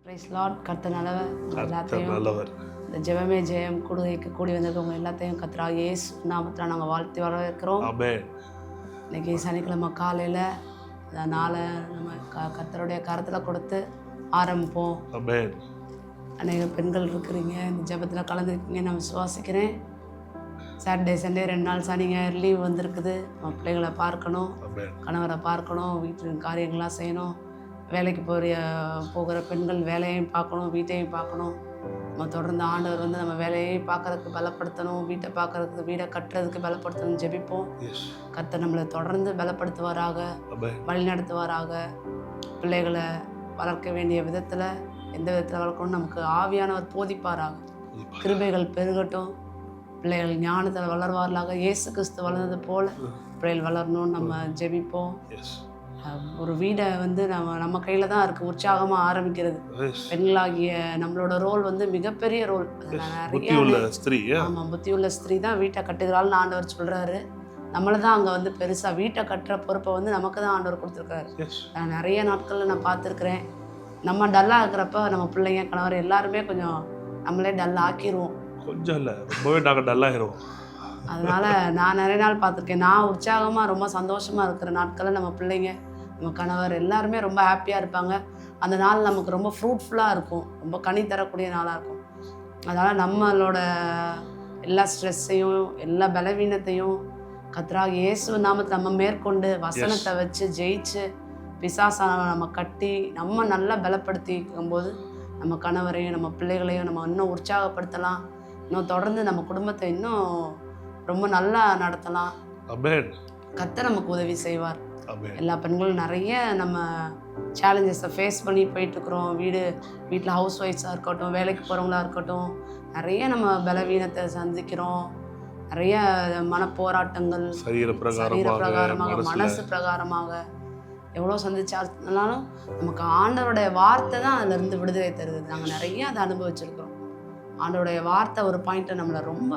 Price Lord. கர்த்தர் நல்லவர். எல்லாத்தையும் நல்லவர். இந்த ஜெபமே ஜெயம் கூடுகைக்கு கூடி வந்திருக்கவங்க எல்லாத்தையும் கர்த்தராகிய இயேசு நாமத்தில் நாங்கள் வாழ்த்தி வரவேற்கிறோம். ஆமென். இன்னைக்கு சனிக்கிழமை காலையில் இந்த நாளை நம்ம கர்த்தருடைய கரத்தில் கொடுத்து ஆரம்பிப்போம். ஆமென். அநேக பெண்கள் இருக்கிறீங்க, இந்த ஜெபத்தில் கலந்துருக்கீங்க, நான் விசுவாசிக்கிறேன். சாட்டர்டே சண்டே 2 நாள் சனி ஞாயிறு லீவ் வந்திருக்குது. நம்ம பிள்ளைகளை பார்க்கணும், ஆமென். கணவரை பார்க்கணும், வீட்டில் காரியங்கள்லாம் செய்யணும். வேலைக்கு போகிற பெண்கள் வேலையையும் பார்க்கணும், வீட்டையும் பார்க்கணும். நம்ம தொடர்ந்து ஆண்டவர் நம்ம வேலையை பார்க்கறதுக்கு பலப்படுத்தணும், வீட்டை பார்க்கறதுக்கு, வீடை கட்டுறதுக்கு பலப்படுத்தணும். ஜெபிப்போம். எஸ். கர்த்தர் நம்மளை தொடர்ந்து பலப்படுத்துவாராக, ஆமென். வழி நடத்துவாராக. பிள்ளைகளை வளர்க்க வேண்டிய விதத்தில் எந்த விதத்தில் வளர்க்கணும் நமக்கு ஆவியானவர் போதிப்பாராக. கிருபைகள் பெருகட்டும், பிள்ளைகள் ஞானத்தில் வளர்வார்களாக. இயேசு கிறிஸ்து வளர்ந்தது போல பிள்ளைகள் வளரணும்னு நம்ம ஜெபிப்போம். எஸ். ஒரு வீடை நம்ம கையில் தான் இருக்குது உற்சாகமாக ஆரம்பிக்கிறது. எஸ். பெண்களாகிய நம்மளோட ரோல் மிகப்பெரிய ரோல். புத்தியுள்ள ஸ்திரீ. ஆமாம், புத்தியுள்ள ஸ்திரீ தான் வீட்டை கட்டுகிறாள்னு ஆண்டவர் சொல்கிறாரு. நம்மளை தான் அங்கே பெருசாக வீட்டை கட்டுற பொறுப்பை நமக்கு தான் ஆண்டவர் கொடுத்துருக்காரு. எஸ். நான் நிறைய நாட்களில் நான் பார்த்துருக்குறேன். நம்ம டல்லாக இருக்கிறப்ப நம்ம பிள்ளைங்க கணவர் எல்லாருமே கொஞ்சம் நம்மளே டல்லாக ஆக்கிடுவோம். கொஞ்சம் இல்லை, ரொம்பவே நாங்கள் டல்லாகிடுவோம். அதனால் நான் நிறைய நாள் பார்த்துருக்கேன். நான் உற்சாகமாக ரொம்ப சந்தோஷமாக இருக்கிற நாட்களில் நம்ம பிள்ளைங்க, நம்ம கணவர் எல்லாருமே ரொம்ப ஹாப்பியாக இருப்பாங்க. அந்த நாள் நமக்கு ரொம்ப ஃப்ரூட்ஃபுல்லாக இருக்கும், ரொம்ப கனி தரக்கூடிய நாளாக இருக்கும். அதனால் நம்மளோட எல்லா ஸ்ட்ரெஸ்ஸையும் எல்லா பலவீனத்தையும் கர்த்தராகிய இயேசு நாமத்தை நம்ம மேற்கொண்டு வசனத்தை வச்சு ஜெயிச்சு பிசாசான நம்ம கட்டி நம்ம நல்லா பலப்படுத்திக்கும் போது நம்ம கணவரையும் நம்ம பிள்ளைகளையும் நம்ம இன்னும் உற்சாகப்படுத்தலாம். இன்னும் தொடர்ந்து நம்ம குடும்பத்தை இன்னும் ரொம்ப நல்லா நடத்தலாம். ஆமென். கர்த்தர் நமக்கு உதவி செய்வார். ஆமென். எல்லா பெண்களும் நிறைய நம்ம சேலஞ்சஸை ஃபேஸ் பண்ணி போயிட்டுருக்குறோம். வீட்டில் ஹவுஸ் ஒய்ஃப்ஸாக இருக்கட்டும், வேலைக்கு போகிறவங்களா இருக்கட்டும், நிறைய நம்ம பலவீனத்தை சந்திக்கிறோம். நிறைய மனப்போராட்டங்கள், சரீர பிரகாரமாக, மனசு பிரகாரமாக எவ்வளோ சந்திச்சாலும் நமக்கு ஆண்டவருடைய வார்த்தை தான் அதிலிருந்து விடுதலை தருது. நாங்கள் நிறைய அதை அனுபவிச்சிருக்கிறோம். ஆண்டவருடைய வார்த்தை ஒரு பாயிண்ட்டை நம்மளை ரொம்ப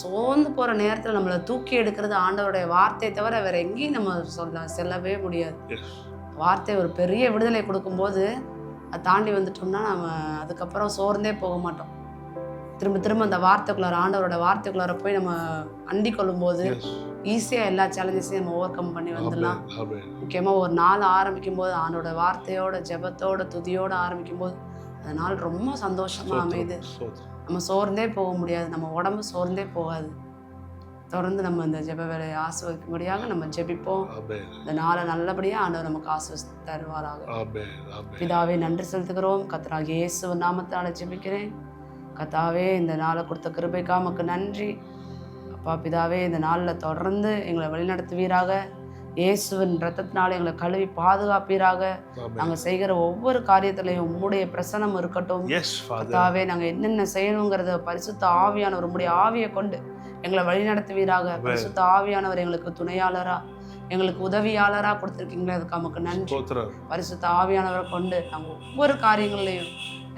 சோர்ந்து போகிற நேரத்தில் நம்மளை தூக்கி எடுக்கிறது ஆண்டவருடைய வார்த்தையை தவிர வேறு எங்கேயும் நம்ம செல்லவே முடியாது. வார்த்தை ஒரு பெரிய விடுதலை கொடுக்கும்போது அதை தாண்டி வந்துட்டோம்னா நம்ம அதுக்கப்புறம் சோர்ந்தே போக மாட்டோம். திரும்ப அந்த வார்த்தைக்குள்ளார, ஆண்டவரோட வார்த்தைக்குள்ளார போய் நம்ம அண்டி கொள்ளும்போது ஈஸியாக எல்லா சேலஞ்சஸையும் நம்ம ஓவர் கம் பண்ணி வந்துடலாம். முக்கியமாக ஒரு நாள் ஆரம்பிக்கும் போது ஆண்டோட வார்த்தையோட ஜெபத்தோட துதியோடு ஆரம்பிக்கும் போது அந்த நாள் ரொம்ப சந்தோஷமாக அமையுது. நம்ம சோர்ந்தே போக முடியாது, நம்ம உடம்பு சோர்ந்தே போகாது. தொடர்ந்து நம்ம இந்த ஜெப வேலையை ஆசீர்வதிக்கும்படியாக நம்ம ஜெபிப்போம். இந்த நாளை நல்லபடியாக ஆண்டவர் நமக்கு ஆசீர்வதித்து தருவாராக. பிதாவே, நன்றி செலுத்துகிறோம். கர்த்தராகிய இயேசு நாமத்தால் ஜெபிக்கிறேன். கர்த்தாவே, இந்த நாளை கொடுத்த கிருபைக்காக உமக்கு நன்றி. அப்பா பிதாவே, இந்த நாளில் தொடர்ந்து எங்களை வழிநடத்துவீராக. இயேசுவின் இரத்தத்தினால எங்களை கழுவி பாதுகாப்பீராக. நாங்கள் செய்கிற ஒவ்வொரு காரியத்திலையும் உம்முடைய பிரசனம் இருக்கட்டும். கர்த்தாவே, நாங்கள் என்னென்ன செய்யணுங்கிறத பரிசுத்த ஆவியானவர் உம்முடைய ஆவியை கொண்டு எங்களை வழிநடத்துவீராக. பரிசுத்த ஆவியானவர் எங்களுக்கு துணையாளரா, எங்களுக்கு உதவியாளரா கொடுத்துருக்கீங்களே, அதுக்கு நமக்கு நன்றி. பரிசுத்த ஆவியானவரை கொண்டு நாங்கள் ஒவ்வொரு காரியங்களையும்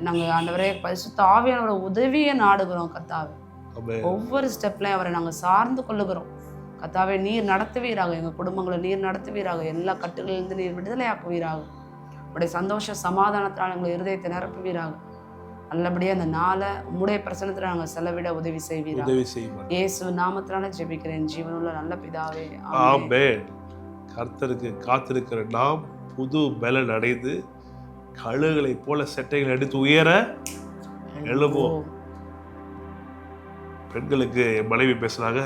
நாங்கள் ஆண்டவரே பரிசுத்த ஆவியானவரோட உதவியை நாடுகிறோம். கர்த்தாவே, ஒவ்வொரு ஸ்டெப்லையும் அவரை நாங்கள் சார்ந்து கொள்ளுகிறோம். கர்த்தாவே, நீர் நடத்துவீராக, எங்கள் குடும்பங்களை நீர் நடத்துவீராக, எல்லா கட்டுகளிலிருந்து நீர் விடுதலை ஆக்குவீராக. உடைய சந்தோஷ சமாதானத்தினால் எங்களை இருதயத்தை நிரப்புவீராக. நல்லபடியாக அந்த நாளை உம்முடைய பிரசனத்தில் நாங்கள் செலவிட உதவி செய்வீராக. இயேசு நாமத்தினால ஜெபிக்கிறேன் ஜீவனுள்ள நல்ல பிதாவே, ஆமென். கர்த்தருக்கு காத்திருக்கிற நாம் புது பலன் அடைந்து கழுகுகளை போல செட்டைகள் எடுத்து உயர எழுவோம். பெண்களுக்கு என் மனைவி பேசுனாங்க,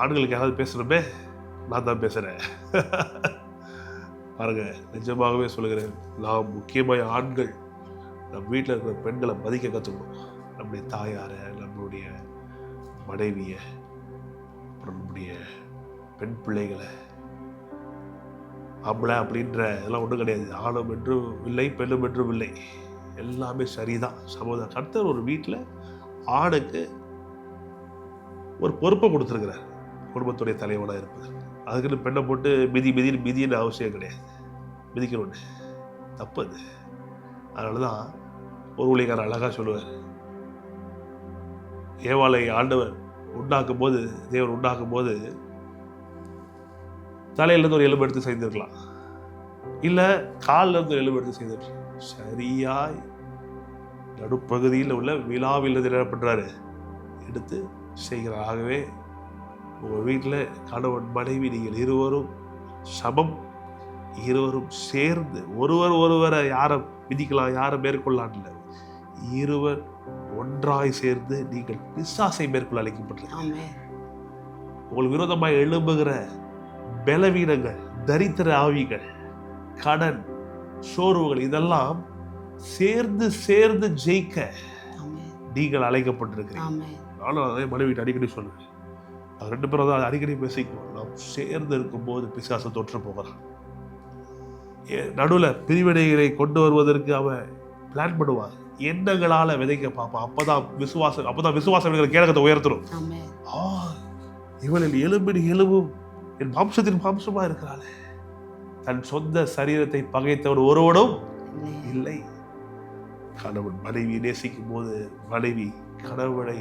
ஆண்களுக்கு யாராவது பேசணுமே, நான் தான் பேசுகிறேன். பாருங்க, நிஜமாகவே சொல்லுகிறேன், நாம் முக்கியமாக ஆண்கள் நம் வீட்டில் இருக்கிற பெண்களை மதிக்க கற்றுக்கணும். நம்முடைய தாயாரை, நம்மளுடைய மனைவியை, அப்புறம் நம்முடைய பெண் பிள்ளைகளை. ஆம்பளை அப்படின்ற இதெல்லாம் ஒன்றும் கிடையாது. ஆணும் என்றும் இல்லை, பெண்ணும் என்றும் இல்லை, எல்லாமே சரிதான், சமூகம். கர்த்தர் ஒரு வீட்டில் ஆணுக்கு ஒரு பொறுப்பை கொடுத்துருக்கிறார், குடும்பத்துடைய தலைவனாக இருப்பது. அதுக்குன்னு பெண்ணை போட்டு மிதின்னு அவசியம் கிடையாது. மிதிக்கணும்னு தப்பு அது. அதனால தான் ஒரு ஊழியக்காரர் அழகாக சொல்லுவார், ஏவாளை ஆண்டவர் உண்டாக்கும் போது, தேவன் உண்டாக்கும் போது தலையிலேருந்து ஒரு எலும்பு எடுத்து செய்திருக்கலாம். இல்லை காலில் இருந்து எலும்பெடுத்து செய்தார். சரியாய் நடுப்பகுதியில் உள்ள விழாவில் என்ன பண்ணுறாரு, எடுத்து செய்கிறார். ஆகவே உங்கள் வீட்டில் கணவன் மனைவி நீங்கள் இருவரும் சமம், இருவரும் சேர்ந்து ஒருவரை யாரை விதிக்கலாம், யாரை மேற்கொள்ளலாம் இல்லை, இருவர் ஒன்றாய் சேர்ந்து நீங்கள் பிசாசை மேற்கொள்ள அழைக்கப்பட்டிருக்கீங்க. உங்களுக்கு விரோதமாக எழும்புகிற பலவீனங்கள், தரித்திர ஆவிகள், கடன், சோர்வுகள் இதெல்லாம் சேர்ந்து சேர்ந்து ஜெயிக்க நீங்கள் அழைக்கப்பட்டிருக்கிறீங்க. நானும் அதே மனைவிட்டு அடிக்கடி சொல்லுவேன், அது 2 பேரும் தான் அடிக்கடி பேசிக்குவோம். நாம் சேர்ந்து இருக்கும்போது பிசாசை தொற்று போகிறான். நடுவில் பிரிவினைகளை கொண்டு வருவதற்கு அவன் பிளான் பண்ணுவான். எண்ணங்களால விதைக்க பார்ப்பான். அப்பதான் விசுவாசம் கேடகத்தை உயர்த்தணும். இவளில் எலும்பின் எலும்பும் என் மாம்சத்தின் மாம்சமா இருக்கிறாளே, தன் சொந்த சரீரத்தை பகைத்தவன் ஒருவனும் இல்லை. கணவன் மனைவியை நேசிக்கும் போது, மனைவி கணவனை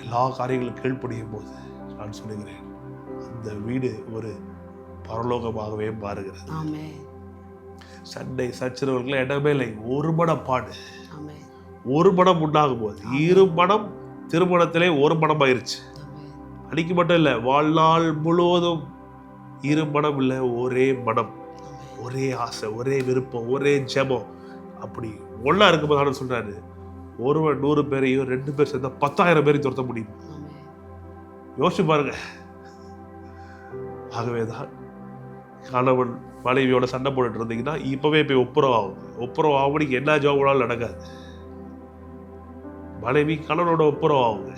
எல்லா காரியங்களும் கீழ்ப்படியும் போது, நான் சொல்லுகிறேன், அந்த வீடு ஒரு பரலோகமாகவே மாறுகிறது. சண்டை சச்சரவுகள் இடமே இல்லை. ஒரு மனப்பாடு, ஒரு மனம் உண்டாகும் போது, 2 மனம் திருமணத்திலே ஒரு மனம் ஆயிருச்சு. அன்னைக்கு மட்டும் இல்லை, வாழ்நாள் முழுவதும் 2 மனம் இல்லை, ஒரே மனம், ஒரே ஆசை, ஒரே விருப்பம், ஒரே ஜெபம். அப்படி ஒன்றா இருக்கும்போது ஆனது சொல்றாரு, ஒருவன் 100 பேரையும் 2 பேர் சேர்ந்தா 10,000 பேரையும் துரத்த முடியும். யோசிச்சு பாருங்க. ஆகவேதான் கணவன் மனைவியோட சண்டை போட்டுட்டு இருந்தீங்கன்னா இப்பவே போய் ஒப்புரவு ஆகும்படிக்கு என்ன ஜோபனாலும் நடக்காது. மனைவி கணவனோட ஒப்புரவு ஆகுங்க,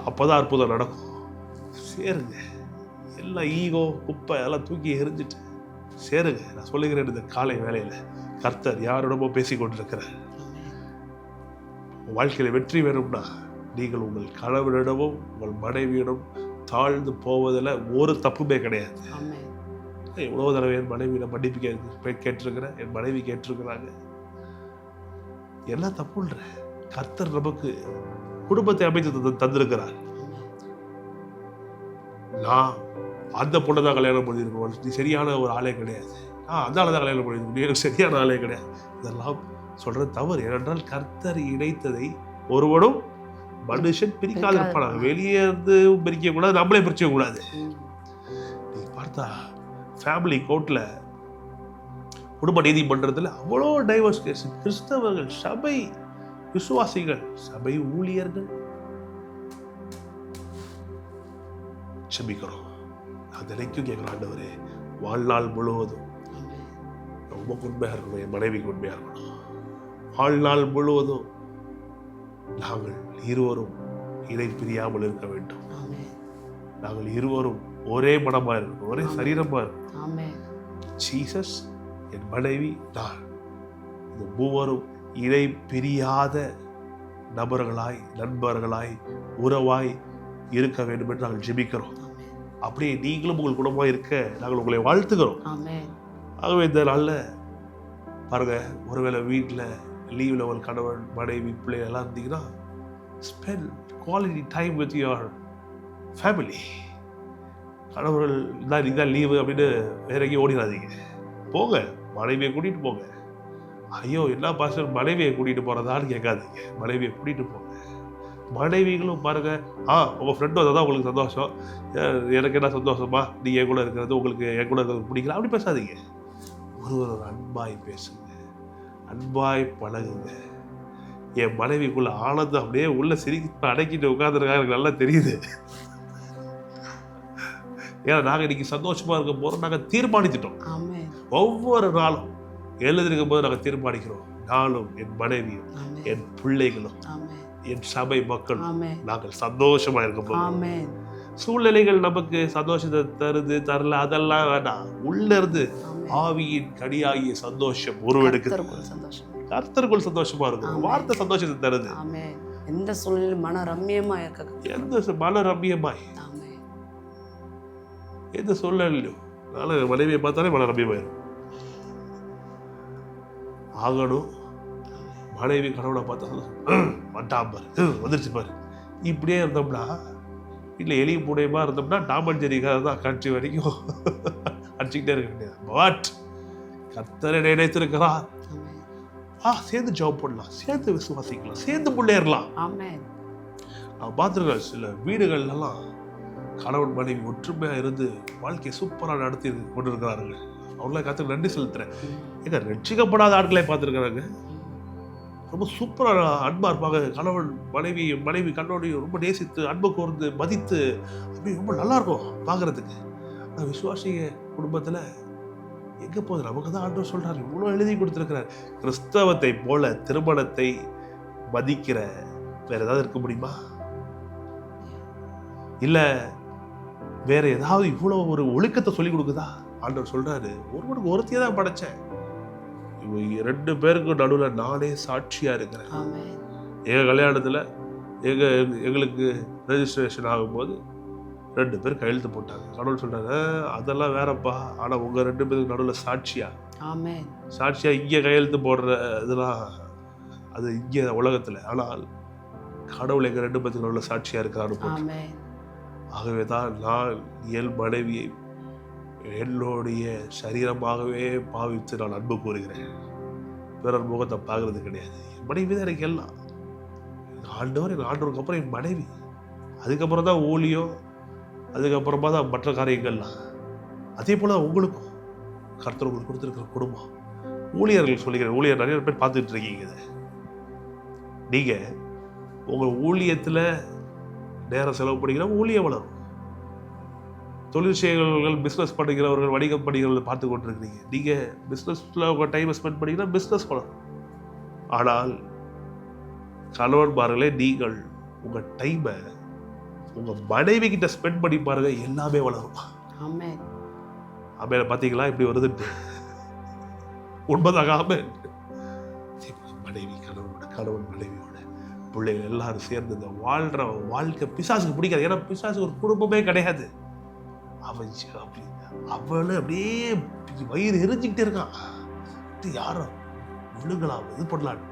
அப்பதான் அற்புதம் நடக்கும். சேருங்க, எல்லாம் ஈகோ குப்பை எல்லாம் தூக்கி எரிஞ்சிட்டு சேருங்க. நான் சொல்லுகிறேன், இந்த காலை வேலையில கர்த்தர் யாரோடமோ பேசி கொண்டிருக்கிறார். வாழ்க்கையில வெற்றி வேணும்னா நீங்கள் உங்கள் கணவனிடமும் உங்கள் மனைவியிடம் தாழ்ந்து போவதில் ஒரு தப்புமே கிடையாது. எவ்வளோ தடவை என் மனைவியிட மன்னிப்பு கேட்டிருக்கிறேன், என் மனைவி கேட்டிருக்கிறாங்க. எல்லாம் தப்புன்ற கர்த்தர் நமக்கு குடும்பத்தை அமைத்து தந்திருக்கிறார். நான் அந்த பொண்ணை தான் கல்யாணம் பண்ணியிருக்கோம், நீ சரியான ஒரு ஆளே கிடையாது, அந்த ஆளை தான் கல்யாணம் பண்ணியிருக்கோம், நீ எனக்கு சரியான ஆளே கிடையாது, இதெல்லாம் சொல்றது தவறு. ஏனென்றால் கர்த்தர் இணைத்ததை ஒருவனும் மனுஷன் பிரிக்காது இருப்பாங்க. வெளியே இருந்து பிரிக்க கூடாது, நம்மளே பிரிக்க கூடாது. நீ பார்த்தா ஃபேமிலி கோர்ட்ல, குடும்ப நீதிமன்றத்தில் அவ்வளோ டைவர்ஸ் கேஸ். கிறிஸ்தவர்கள், சபை விசுவாசிகள், சபை ஊழியர்கள் செபிக்கிறோம். நான் தினைக்கும் கேட்கிறேன், ஆண்டவரே வாழ்நாள் முழுவதும் ரொம்ப உண்மையாக இருக்கணும், என் மனைவிக்கு உண்மையாக இருக்கணும். வாழ்நாள் முழுவதும் நாங்கள் இருவரும் இணை பிரியாமல் இருக்க வேண்டும். நாங்கள் இருவரும் ஒரே மனமா இருக்கணும், ஒரே சரீரமா இருக்கணும். ஜீசஸ், என் மனைவி, நான், இந்த மூவரும் இணை பிரியாத நபர்களாய், நண்பர்களாய், உறவாய் இருக்க வேண்டும் என்று நாங்கள் ஜெபிக்கிறோம். அப்படியே நீங்களும் உங்கள் குடும்பமாக இருக்க நாங்கள் உங்களை வாழ்த்துக்கிறோம். ஆகவே இந்த நாளில் பாருங்க, ஒருவேளை வீட்டில் லீவில் உங்கள் கணவன் மனைவி பிள்ளைகள் எல்லாம் இருந்தீங்கன்னா, spend quality time with your family. கணவர்கள் தான் இதுதான் லீவு அப்படின்னு வேற எங்கேயும் ஓடிடாதீங்க. போங்க, மனைவியை கூட்டிகிட்டு போங்க. ஐயோ என்ன பாஸ்டர் மனைவியை கூட்டிகிட்டு போகிறதான்னு கேட்காதீங்க, மனைவியை கூட்டிகிட்டு போங்க. மனைவிகளும் பாருங்க, உங்கள் ஃப்ரெண்டு வந்தால் தான் உங்களுக்கு சந்தோஷம், எனக்கு என்ன சந்தோஷமா, நீங்கள் என் கூட இருக்கிறது, உங்களுக்கு என் கூட இருக்கிறது பிடிக்கல, அப்படி பேசாதீங்க. ஒரு அன்பாய் பேசுங்க, அன்பாய் பழகுங்க. என் மனைவிக்குள்ள ஆனந்தம் அப்படியே உள்ள சிரிக்க அடக்கிட்டு உட்காந்துருக்காங்க, எனக்கு நல்லா தெரியுது. ஏன்னா நாங்கள் இன்னைக்கு சந்தோஷமா இருக்க போறோம், நாங்கள் தீர்மானித்துட்டோம். ஒவ்வொரு நாளும் எழுதிருக்கும் போது நாங்கள் தீர்மானிக்கிறோம், நானும் என் மனைவியும் என் பிள்ளைகளும் என் சபை மக்களும் நாங்கள் சந்தோஷமா இருக்க போறோம். சூழ்நிலைகள் நமக்கு சந்தோஷத்தை தருது தரல அதெல்லாம் வேண்டாம். உள்ள இருந்து ஆவியின் கனியாகிய சந்தோஷம் உருவெடுக்குது. கர்த்தருக்குள் சந்தோஷமா இருக்கும். வார்த்தை சந்தோஷத்தை தருது. எந்த சூழ்நிலையும் மன ரம்மியமா இருக்க, எந்த மன ரம்மியமாய் எந்த சூழ்நிலையும் மனைவியை பார்த்தாலே மன ரம்மியமாயிரும். ஆகணும் மனைவி கணவனை பார்த்தா வட்டாம்பர் வந்துருச்சு பாரு, இப்படியே இருந்தோம்னா, வீட்டில் எலி பூடையமாக இருந்தோம்னா டாம் அண்ட் ஜெர்ரி தான் கட்சி வரைக்கும் அடிச்சுக்கிட்டே இருக்க வேண்டியது. பட் கர்த்தரை நினைத்திருக்கிறார். சேர்ந்து ஜாப் பண்ணலாம், சேர்ந்து விசுவாசிக்கலாம், சேர்ந்து முன்னேறலாம். நான் பார்த்துருக்கேன் சில வீடுகள்லாம் கணவன் மனைவி ஒற்றுமையாக இருந்து வாழ்க்கையை சூப்பராக நடத்தி கொண்டு இருக்கிறாருங்க. அவங்களாம் கற்றுக்கு நன்றி செலுத்துறேன். ஏங்க ரட்சிக்கப்படாத ஆட்களை பார்த்துருக்குறாங்க, ரொம்ப சூப்பராக அன்பாக இருப்பாங்க. கணவன் மனைவி கண்ணோடையும் ரொம்ப நேசித்து அன்பு கோர்ந்து மதித்து அப்படி ரொம்ப நல்லா இருக்கும் பார்க்குறதுக்கு. ஆனால் விசுவாசிங்க குடும்பத்தில் எங்கே போகுது? நமக்கு தான் ஆண்டவர் சொல்கிறார், இவ்வளோ எழுதி கொடுத்துருக்கிறார். கிறிஸ்தவத்தை போல திருமணத்தை மதிக்கிற வேற ஏதாவது இருக்க முடியுமா? இல்லை வேற ஏதாவது இவ்வளோ ஒரு ஒழுக்கத்தை சொல்லி கொடுக்குதா? ஆண்டவர் சொல்றாரு, ஒருவனுக்கு ஒருத்தியை தான் படைச்சேன், இவங்க 2 பேருக்கு நடுவில் நானே சாட்சியா இருக்கிறேன். எங்க கல்யாணத்துல எங்களுக்கு ரெஜிஸ்ட்ரேஷன் ஆகும்போது 2 பேர் கையெழுத்து போட்டாங்க. கடவுள் சொல்றாரு, அதெல்லாம் வேறப்பா, ஆனா உங்க 2 பேருக்கு நடுவில் சாட்சியா இங்க கையெழுத்து போடுற இதெல்லாம் அது இங்க உலகத்துல, ஆனால் கடவுள் எங்க 2 பேருக்கு நடுவில் சாட்சியா இருக்காரு. ஆகவே தான் நான் என் மனைவியை என்னுடைய சரீரமாகவே பாவித்து நான் அன்பு கூறுகிறேன். பிறர் முகத்தை பார்க்கறது கிடையாது. என் மனைவி தான் எனக்கு எல்லாம். ஆண்டவருக்கு அப்புறம் என் மனைவி, அதுக்கப்புறம் தான் ஊழியம், அதுக்கப்புறமா தான் மற்ற காரியங்கள்லாம். அதே போல உங்களுக்கும் கர்த்தர் உங்களுக்கு கொடுத்துருக்கிற குடும்பம். ஊழியர்கள் சொல்லிக்கிறேன், ஊழியர் நிறைய பேர் பார்த்துட்டு இருக்கீங்க. நீங்க உங்க ஊழியத்துல நேரம் செலவு பண்ணிக்கிறவங்க ஊழியம் வளரும். தொழில் செய்கிறவர்கள், பிஸ்னஸ் பண்ணுகிறவர்கள், வணிகம் பண்ணுகிறவர்கள் பார்த்து கொண்டிருக்கிறீங்க. நீங்கள் பிஸ்னஸில் உங்கள் டைமை ஸ்பெண்ட் பண்ணிங்கன்னா பிஸ்னஸ் வளரும். ஆனால் கணவன்மார்களே, நீங்கள் உங்கள் டைமை உங்கள் மனைவி கிட்ட ஸ்பெண்ட் பண்ணி பாருங்க, எல்லாமே வளரும். ஆமென். பார்த்தீங்களா இப்படி வருதுட்டு? உண்மைதாக ஆமென். மனைவி கணவன் மனைவியோட பிள்ளைகள் எல்லாரும் சேர்ந்து இந்த வாழ்கிற வாழ்க்கை பிசாசுக்கு பிடிக்காது. ஏன்னா பிசாசுக்கு ஒரு குடும்பமே கிடையாது. அவளு அப்படியே வயிறு எரிஞ்சுக்கிட்டே இருக்கான். யாரும் விழுங்கலாம், இது பண்ணலாம்.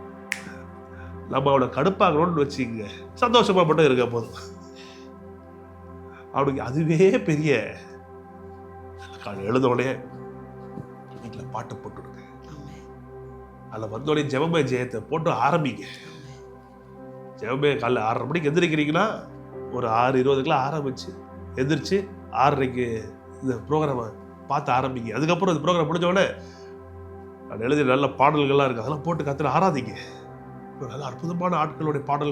நம்ம அவளை கடுப்பாகணும்னு வச்சுங்க, சந்தோஷமா மட்டும் இருக்க போதும். அவனுக்கு அதுவே பெரிய எழுதோடனே வீட்டில் பாட்டு போட்டுடுங்க. அதில் வந்தோடனே ஜெபமே ஜெயத்தை போட்டு ஆரம்பிங்க. ஜெபமே காலைல 6:30 மணிக்கு எந்திரிக்கிறீங்கன்னா ஒரு 6:20 ஆரம்பிச்சு எந்திரிச்சு 6:30 இந்த ப்ரோக்ராமை பார்த்து ஆரம்பிங்க. அதுக்கப்புறம் இந்த ப்ரோக்ராம் முடிஞ்சோடனே நான் எழுதிய நல்ல பாடல்கள்லாம் இருக்குது, அதெல்லாம் போட்டு கற்றுல ஆராதிங்க. நல்ல அற்புதமான ஆட்களுடைய பாடல்,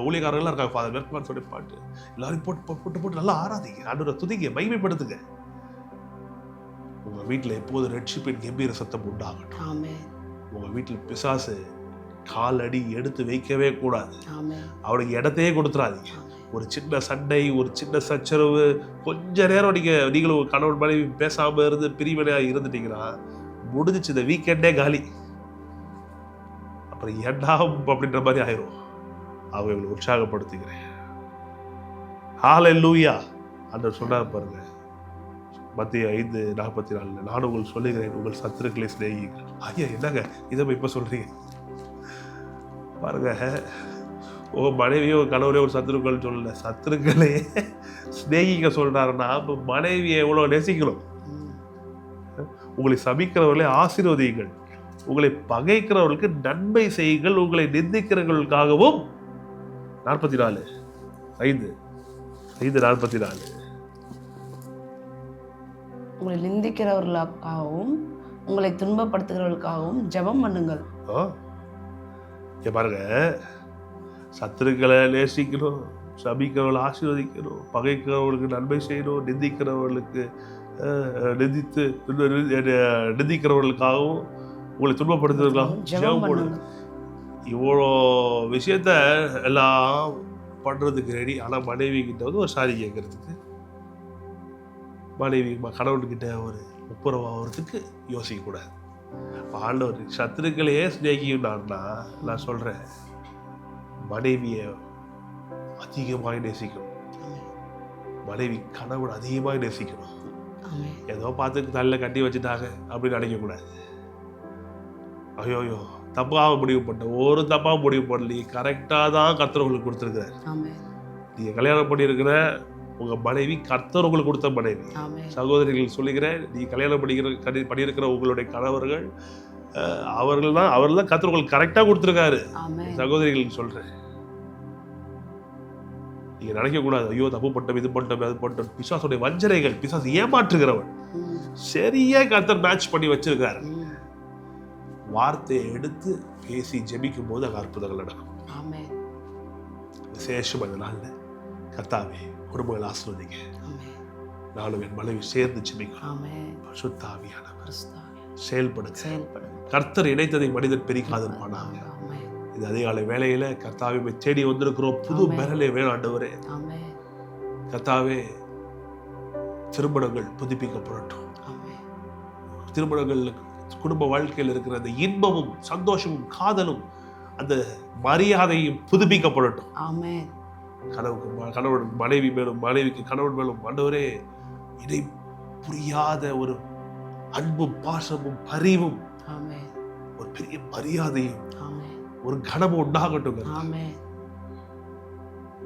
ஊழியக்காரர்கள்லாம் இருக்காங்க, ஃபாதர் வெர்க்மான்ஸோடைய பாட்டு எல்லாரும் போட்டு நல்லா ஆராதிங்க. ஆண்டவரை துதிங்க, மகிமைப்படுத்துங்க. உங்கள் வீட்டில் எப்போது ரட்சிப்பின் கம்பீர சத்தம் உண்டாகட்டும். உங்கள் வீட்டில் பிசாசு காலடி எடுத்து வைக்கவே கூடாது. அவனுக்கு இடத்தையே கொடுத்துடாதீங்க. ஒரு சின்ன சண்டை, ஒரு சின்ன சச்சரவு, கொஞ்ச நேரம் நீங்களும் கணவன் மனைவி பேசாமல் இருந்து பிரிவினையாக இருந்துட்டீங்கன்னா முடிஞ்சிச்சு, இந்த வீக்கெண்டே காலி. அப்புறம் ஏண்டாம் அப்படின்ற மாதிரி ஆயிரும். அவங்களை உற்சாகப்படுத்துகிறேன். ஹல்லேலூயா. ஆண்டவர் சொன்னார் பாருங்க, மத்திய 5:44, நான் உங்களுக்கு சொல்லுகிறேன், உங்கள் சத்துருக்களை சிநேகியுங்கள். ஐயா என்னங்க இதை இப்ப சொல்றீங்க பாருங்க. உங்க மனைவியோ கணவரையோ ஒரு சத்துருக்கள் சொல்லல, சத்துருக்களே சிநேகிக்க சொல்றாருன்னா அப்ப மனைவியை எவ்வளவு நேசிக்கணும். உங்களை சபிக்கிறவர்களை ஆசீர்வதியுங்கள், உங்களை பகைக்கிறவர்களுக்கு நன்மை செய்யுங்கள், உங்களை நிந்திக்கிறவர்களுக்காகவும் 5:44 உங்களை நிந்திக்கிறவர்களுக்காகவும் உங்களை துன்பப்படுத்துகிறவர்களுக்காகவும் ஜெபம் பண்ணுங்கள். பாருங்க, சத்துருக்களை நேசிக்கணும், சபிக்கிறவர்களை ஆசீர்வதிக்கணும், பகைக்கிறவர்களுக்கு நன்மை செய்யணும், நிந்திக்கிறவர்களுக்காகவும் உங்களை துன்பப்படுத்துறதுக்காகவும் ஜெபம் பண்ணணும். இவ்வளோ விஷயத்த எல்லாம் பண்றதுக்கு ரெடி. ஆனால் மனைவி கிட்ட வந்து ஒரு சாரி கேட்கறதுக்கு, மனைவி கணவன்கிட்ட ஒரு ஒப்புரவாகிறதுக்கு யோசிக்கக்கூடாது. ஆண்டவர் சத்துருக்களையே சிநேகினார்னா, நான் சொல்றேன், மனைவியை அதிகமாக நேசிக்கணும், மனைவி கணவன் அதிகமாக நேசிக்கணும். ஏதோ பார்த்து நல்ல கட்டி வச்சுட்டாங்க அப்படின்னு நினைக்கக்கூடாது. ஐயோயோ தப்பாக முடிவு பண்ண, ஒரு தப்பாக முடிவு பண்ணலையே, கரெக்டாக தான் கர்த்தர் உங்களுக்கு கொடுத்துருக்கிறார். நீங்கள் கல்யாணம் பண்ணியிருக்கிற உங்க மனைவி கர்த்தர் உங்களுக்கு கொடுத்த மனைவி. ஆமென். சகோதரிகள் சொல்லுகிறேன், நீ கல்யாணம் பண்ணியிருக்கிற உங்களுடைய கணவர்கள் அவர்கள் தான் கர்த்தர் உங்களுக்கு கரெக்டா கொடுத்துருக்காரு. ஆமென். சகோதரிகளுக்கு சொல்றேன், நீங்க நினைக்க கூடாது, ஐயோ தப்பு பண்ணிட்டோம், இது பண்ணிட்டோம், அது பண்ணிட்டோம். பிசாசுடைய வஞ்சனைகள், பிசாசு ஏமாற்றுகிறவன் சரியா கர்த்தர் மேட்ச் பண்ணி வச்சிருக்காரு. வார்த்தையை எடுத்து பேசி ஜெபிக்கும் போது அங்க அற்புதங்கள் நடக்கும். ஆமென். விசேஷம் அந்த நாள்ல கர்த்தாவே குடும்பங்கள் ஆசீர்வதிங்க. ஆமென். நானும் என் மனைவி சேர்ந்து ஜெபிக்கணும். ஆமென். பரிசுத்த ஆவியானவர் கிறிஸ்துவே செயல்படுங்க. செயல்படுங்க. கர்த்தர் இணைத்ததை மனிதன் பிரிக்காதிருப்பானாங்க. ஆமென். இது அதிகாலை வேளையில கர்த்தாவே தேடி வந்திருக்கிறோம். புது ஆமென். பெறலே வேணும் ஆண்டவரே. ஆமென். கர்த்தாவே திருமணங்கள் புதுப்பிக்கப்படட்டும். ஆமென். திருமணங்கள் குடும்ப வாழ்க்கையில் இருக்கிற அந்த இன்பமும் சந்தோஷமும் காதலும் அந்த மரியாதையும் புதுப்பிக்கப்படட்டும். ஆமென். கணவன் மனைவி மேலும், மனைவிக்கு கணவன் மேலும் ஆண்டவரே இதை புரியாத ஒரு அன்பும் பாசமும் பரிவும் ஆமென். ஒரு பெரிய மரியாதையும் ஆமென். ஒரு கனமும் உண்டாகட்டும். ஆமென்.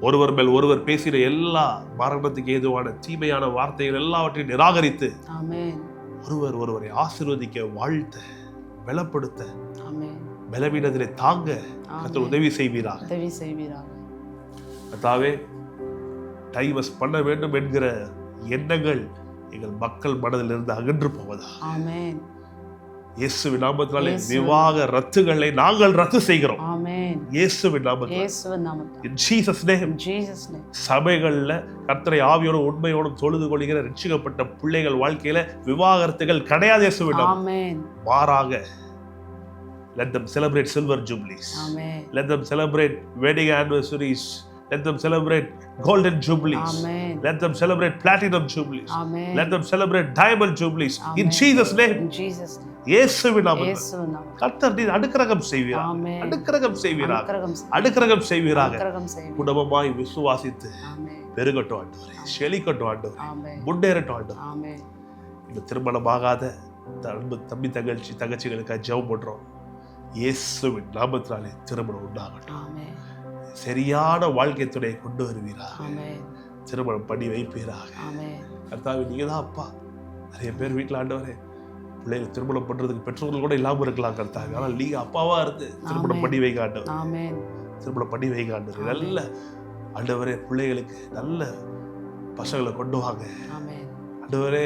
ஒருவர் மேல் ஒருவர் பேசின எல்லா மரணத்துக்கு ஏதுவான தீமையான வார்த்தைகள் எல்லாவற்றையும் நிராகரித்து ஆமென். ஒருவர் ஒருவரை ஆசீர்வதிக்க, வாழ்த்த, பலப்படுத்த, ஆமென். பலவீனத்திலே தாங்க கர்த்தர் உதவி செய்வீராக. உதவி செய்வீராக. கர்த்தாவே டைவர்ஸ் பண்ண வேண்டும் என்கிற எண்ணங்கள் எங்கள் மக்கள் மனதில் இருந்து அகன்று போவதா. ஆமென். இயேசுவின் நாமத்தினாலே விவாக ரத்துகளை நாங்கள் ரத்து செய்கிறோம். ஆமென். இயேசுவின் நாமத்தினாலே. இயேசுவின் நாமத்தில். In Jesus name. In Jesus name. சபைகள்ல கர்த்தரை ஆவியோடும் உண்மையோடும் தொழுது கொள்கிற ரட்சிக்கப்பட்ட பிள்ளைகள் வாழ்க்கையில விவாகரத்துகள் கிடையாது. இயேசுவின் நாமத்தில். ஆமென். மாறாக let them celebrate silver jubilees. Amen. Let them celebrate wedding anniversaries. Let them celebrate golden jubilees. Amen. Let them celebrate platinum jubilees. Amen. Let them celebrate diamond jubilees. Amen. In Jesus name. In Jesus name. இயேசுவின் நாமத்தில். இயேசுவின் நாமத்தில். கர்த்தர் நீர் அடுக்கரகம் செய்வீராக. ஆமென். அடுக்கரகம் செய்வீராக. அனுக்கிரகம் செய்வீராக. அடுக்கரகம் செய்வீராக. அனுக்கிரகம் செய்வீராக. குடும்பமாய் விசுவாசித்து ஆமென். பெருகட்டும் ஆண்டவரே. செழிக்கட்டும் ஆண்டவரே. ஆமென். முன்னேறட்டும் ஆண்டவரே. ஆமென். இந்த திருமணமாகாத அன்பு தம்பி தங்கச்சிகளுக்காக ஜெபம் பண்றோம். இயேசுவின் நாமத்தினாலே திருமணம் உண்டாகட்டும். ஆமென். சரியான வாழ்க்கை துணையை கொண்டு வருவீராக. ஆமென். திருமணம் பண்ணி வைப்பீராக. ஆமென். கர்த்தாவே நீங்க தான் அப்பா. நிறைய பேர் வீட்டில் ஆண்டவரே பிள்ளைகள் திருமணம் பண்றதுக்கு பெற்றோர்கள் கூட இல்லாம இருக்கலாம் கர்த்தாவே. ஆனால் நீங்க அப்பாவா இருந்து திருமணம் பண்ணி வைக்க ஆண்டவர். ஆமென். திருமணம் பண்ணி வைக்க ஆண்டவர். நல்ல ஆண்டவரே பிள்ளைகளுக்கு நல்ல பசங்களை கொண்டு வாங்க. ஆமென். ஆண்டவரே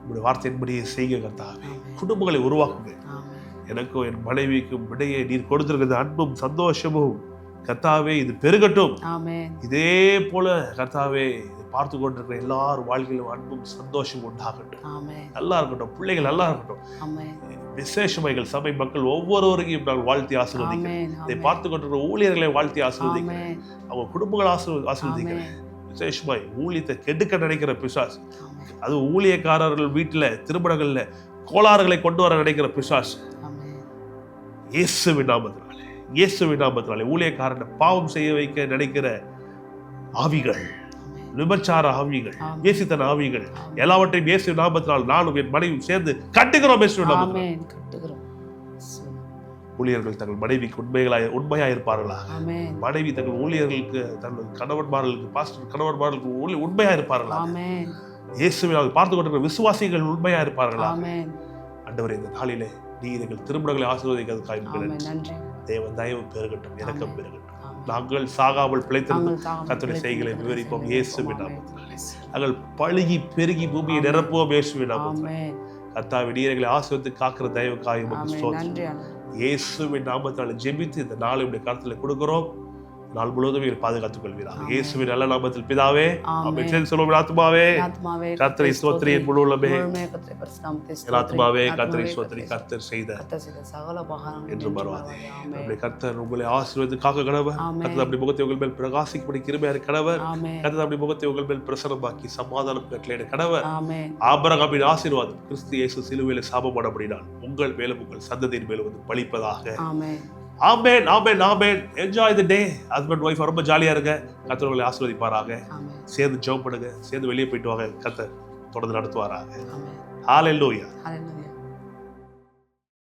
உங்களுடைய வார்த்தையின்படியே செய்க கர்த்தாவே. ஆமென். குடும்பங்களை உருவாக்குங்க. ஆமென். எனக்கும் என் மனைவிக்கும் இடையே நீர் கொடுத்திருக்கிறது அன்பும் சந்தோஷமும் கர்த்தாவே இது பெருகட்டும். ஆமென். இதே போல கர்த்தாவே பார்த்து கொண்டிருக்கிற எல்லாரும் வாழ்க்கையிலும் அன்பும் சந்தோஷம் உண்டாகட்டும். ஆமென். நல்லா இருக்கட்டும், பிள்ளைகள் நல்லா இருக்கட்டும். ஆமென். விசேஷமைகள் சபை மக்கள் ஒவ்வொருவரையும் நான் வாழ்த்தி ஆசீர்வதிக்கிறேன். ஆமென். இதை பார்த்து கொண்டிருக்கிற ஊழியர்களை வாழ்த்தி ஆசீர்வதிக்கிறேன். ஆமென். அவங்க குடும்பங்களை ஆசீர்வதிக்கிறேன். விசேஷமாய் ஊழியத்தை கெடுக்க நினைக்கிற பிசாசு, ஆமென். அது ஊழியக்காரர்கள் வீட்டுல திருமணங்கள்ல கோளாறுகளை கொண்டு வர நினைக்கிற பிசாசு ஆமென். இயேசுவின் நாமத்தினாலே, இயேசுவின் நாமத்தினாலே ஊழியக்காரனை பாவம் செய்ய வைக்க நினைக்கிற ஆவிகள், விபச்சார ஆவிகள், வேசித்தன ஆவிகள் எல்லாவற்றையும் இயேசு நாமத்தினால் நானும் என் மனைவியும் சேர்ந்து கட்டுகிறோம். இயேசுவின் நாமத்தினால் ஆமென். கட்டுகிறோம். ஊழியர்கள் தங்கள் மனைவிக்கு உண்மையாய் இருப்பார்களா? ஆமென். மனைவி தங்கள் ஊழியர்களுக்கு, தங்கள் கணவன்மார்களுக்கு, பாஸ்டர் கணவன்மார்களுக்கு உண்மையா இருப்பார்களா? ஆமென். இயேசுவினால் பார்த்து கொண்டிருக்கிற விசுவாசிகள் உண்மையா இருப்பார்களா? ஆமென். ஆண்டவரே இந்த நாளிலே நீர் எங்கள் திருமணங்களை ஆசீர்வதிக்கிறதுக்காக ஆமென். நன்றி. தேவன் தயவு பெருகட்டும், இரக்கம் பெருகட்டும். ஆமென். நாங்கள் சாகாமல் பிழைத்திருந்த நாங்கள் கர்த்தருடைய செய்களை விவரிப்போம் இயேசுவின் ஆமென். நாமத்தினாலே. நாங்கள் பழுகி பெருகி பூமியை நிரப்புவோம் இயேசுவின் நாமத்தினாலே. ஆமென். கர்த்தாவே நீர் எங்களை ஆசீர்வதித்து காக்கிற தயவுக்காக உமக்கு ஆமென். ஸ்தோத்திரம். நன்றி ஆண்டவரே. இயேசுவின் நாமத்தினாலே ஜெபித்து இந்த நாளை உடைய கருத்துல கொடுக்கிறோம். நாள் முழுவதும் இதை பாதுகாத்துக் கொள்வீராக. இயேசுவின் நல்ல நாமத்தில் பிதாவே, ஆமென். சொல்லுவோம். ஆத்துமாவே கர்த்தரை ஸ்தோத்திரி, என் முழு உள்ளமே என் ஆத்துமாவே கர்த்தரை ஸ்தோத்திரி. கர்த்தர் செய்த சகல உபகாரங்கள் என்று வருவாதே. நம்முடைய கர்த்தர் உங்களை ஆசீர்வதித்து காக்க கடவர். கர்த்தர் அப்படி முகத்தை உங்கள் மேல் பிரகாசிக்கும்படி கிருபையார் கடவர். ஆமென். கர்த்தர் அப்படி முகத்தை உங்கள் மேல் பிரசன்னமாக்கி சமாதானம் கட்டளையிட கடவர். ஆமென். ஆபிரகாமின் ஆசீர்வாதம் கிறிஸ்து இயேசு சிலுவையிலே சாபப்படப்படினால் உங்கள் மேலும் உங்கள் சந்ததியின் மேலும் வந்து பலிப்பதாக. Amen. Amen. Amen. Amen. Enjoy the day. Husband wife ரொம்ப ஜாலியா இருங்க. கர்த்தர் உங்களை ஆசீர்வதிப்பாராக. ஆமென். சேர்ந்து ஜெபம் பண்ணுங்க. சேர்ந்து வெளியே போயிட்டு வாங்க. கர்த்தர் தொடர்ந்து நடத்துவாராக. ஆமென். ஹalleluya. ஹalleluya.